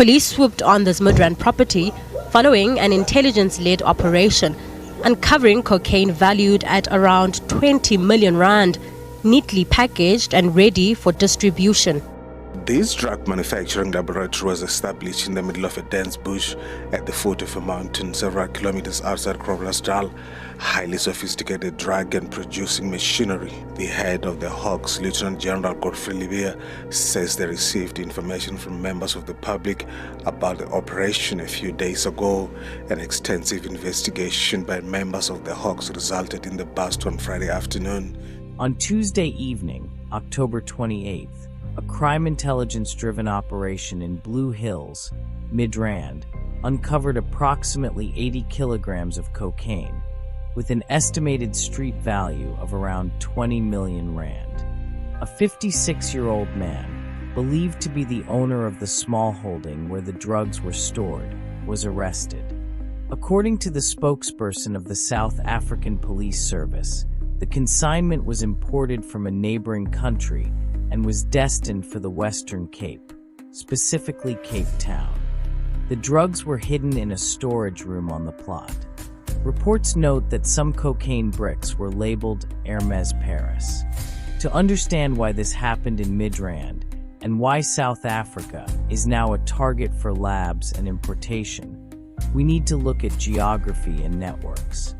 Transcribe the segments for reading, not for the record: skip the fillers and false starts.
Police swooped on this Midrand property following an intelligence-led operation, uncovering cocaine valued at around 20 million rand, neatly packaged and ready for distribution. This drug manufacturing laboratory was established in the middle of a dense bush at the foot of a mountain several kilometers outside Krugersdorp. Highly sophisticated drug and producing machinery. The head of the Hawks, Lieutenant General Godfrey, says they received information from members of the public about the operation a few days ago. An extensive investigation by members of the Hawks resulted in the bust on Friday afternoon. On Tuesday evening, October 28th, a crime intelligence-driven operation in Blue Hills, Midrand, uncovered approximately 80 kilograms of cocaine, with an estimated street value of around 20 million rand. A 56-year-old man, believed to be the owner of the small holding where the drugs were stored, was arrested. According to the spokesperson of the South African Police Service, the consignment was imported from a neighboring country and was destined for the Western Cape, specifically Cape Town. The drugs were hidden in a storage room on the plot. Reports note that some cocaine bricks were labeled Hermes Paris. To understand why this happened in Midrand and why South Africa is now a target for labs and importation, we need to look at geography and networks.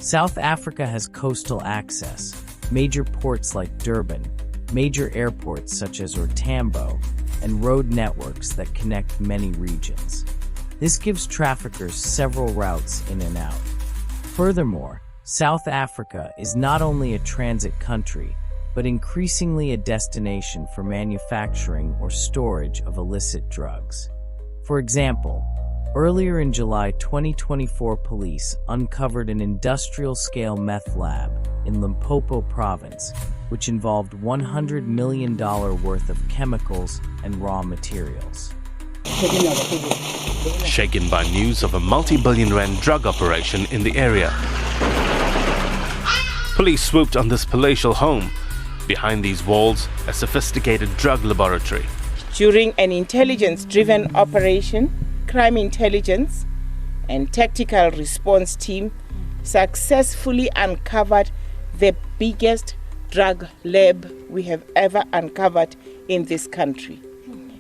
South Africa has coastal access, major ports like Durban, major airports such as Tambo, and road networks that connect many regions. This gives traffickers several routes in and out. Furthermore, South Africa is not only a transit country, but increasingly a destination for manufacturing or storage of illicit drugs. For example, earlier in July 2024, police uncovered an industrial-scale meth lab in Limpopo province, which involved $100 million worth of chemicals and raw materials. Shaken by news of a multi-billion-rand drug operation in the area, police swooped on this palatial home. Behind these walls, a sophisticated drug laboratory. During an intelligence-driven operation, crime intelligence and tactical response team successfully uncovered the biggest drug lab we have ever uncovered in this country.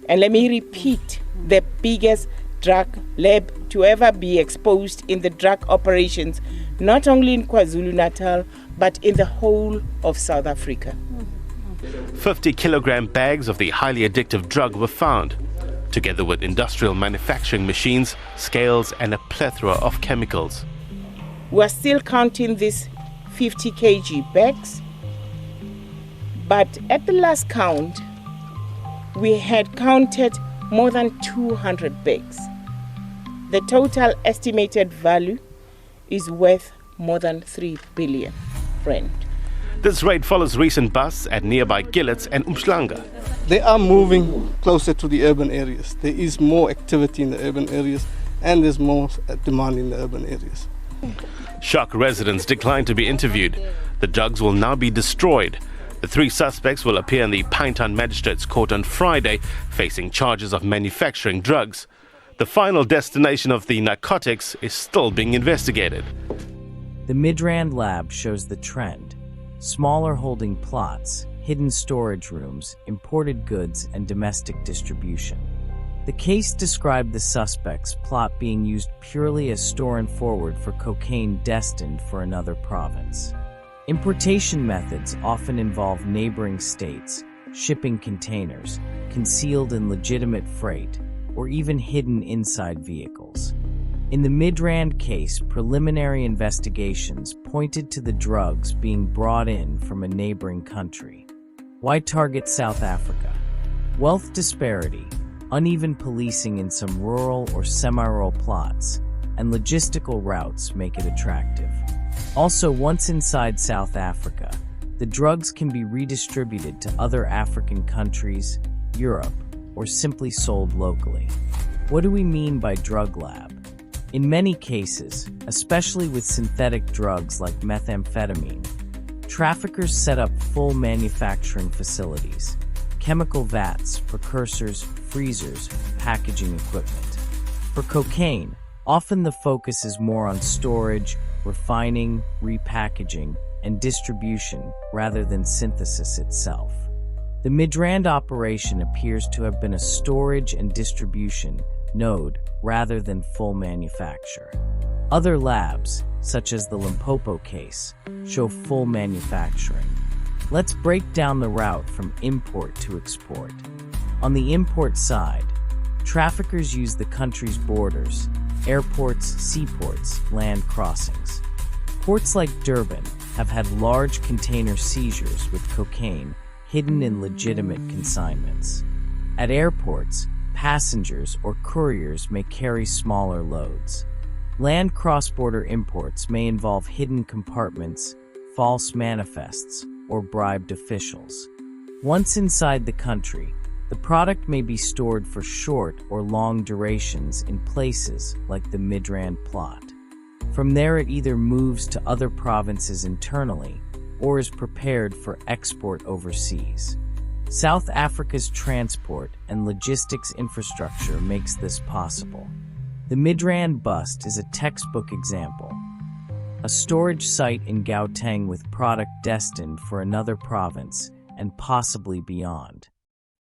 And let me repeat, the biggest drug lab to ever be exposed in the drug operations, not only in KwaZulu-Natal, but in the whole of South Africa. 50-kilogram bags of the highly addictive drug were found, together with industrial manufacturing machines, scales, and a plethora of chemicals. We are still counting these 50 kg bags, but at the last count, we had counted more than 200 bags. The total estimated value is worth more than 3 billion rand. This raid follows recent busts at nearby Gillets and Umhlanga. They are moving closer to the urban areas. There is more activity in the urban areas and there's more demand in the urban areas. Shock residents declined to be interviewed. The drugs will now be destroyed. The 3 suspects will appear in the Pinetown Magistrates Court on Friday, facing charges of manufacturing drugs. The final destination of the narcotics is still being investigated. The Midrand lab shows the trend. Smaller holding plots, hidden storage rooms, imported goods, and domestic distribution. The case described the suspects' plot being used purely as store and forward for cocaine destined for another province. Importation methods often involve neighboring states, shipping containers, concealed in legitimate freight, or even hidden inside vehicles. In the Midrand case, preliminary investigations pointed to the drugs being brought in from a neighboring country. Why target South Africa? Wealth disparity, uneven policing in some rural or semi-rural plots, and logistical routes make it attractive. Also, once inside South Africa, the drugs can be redistributed to other African countries, Europe, or simply sold locally. What do we mean by drug lab? In many cases, especially with synthetic drugs like methamphetamine, traffickers set up full manufacturing facilities, chemical vats, precursors, freezers, packaging equipment. For cocaine, often the focus is more on storage, refining, repackaging, and distribution rather than synthesis itself. The Midrand operation appears to have been a storage and distribution node rather than full manufacture. Other labs, such as the Limpopo case, show full manufacturing. Let's break down the route from import to export. On the import side, traffickers use the country's borders, airports, seaports, land crossings. Ports like Durban have had large container seizures with cocaine hidden in legitimate consignments. At airports, passengers or couriers may carry smaller loads. Land cross-border imports may involve hidden compartments, false manifests, or bribed officials. Once inside the country, the product may be stored for short or long durations in places like the Midrand plot. From there, it either moves to other provinces internally or is prepared for export overseas. South Africa's transport and logistics infrastructure makes this possible. The Midrand bust is a textbook example. A storage site in Gauteng with product destined for another province and possibly beyond.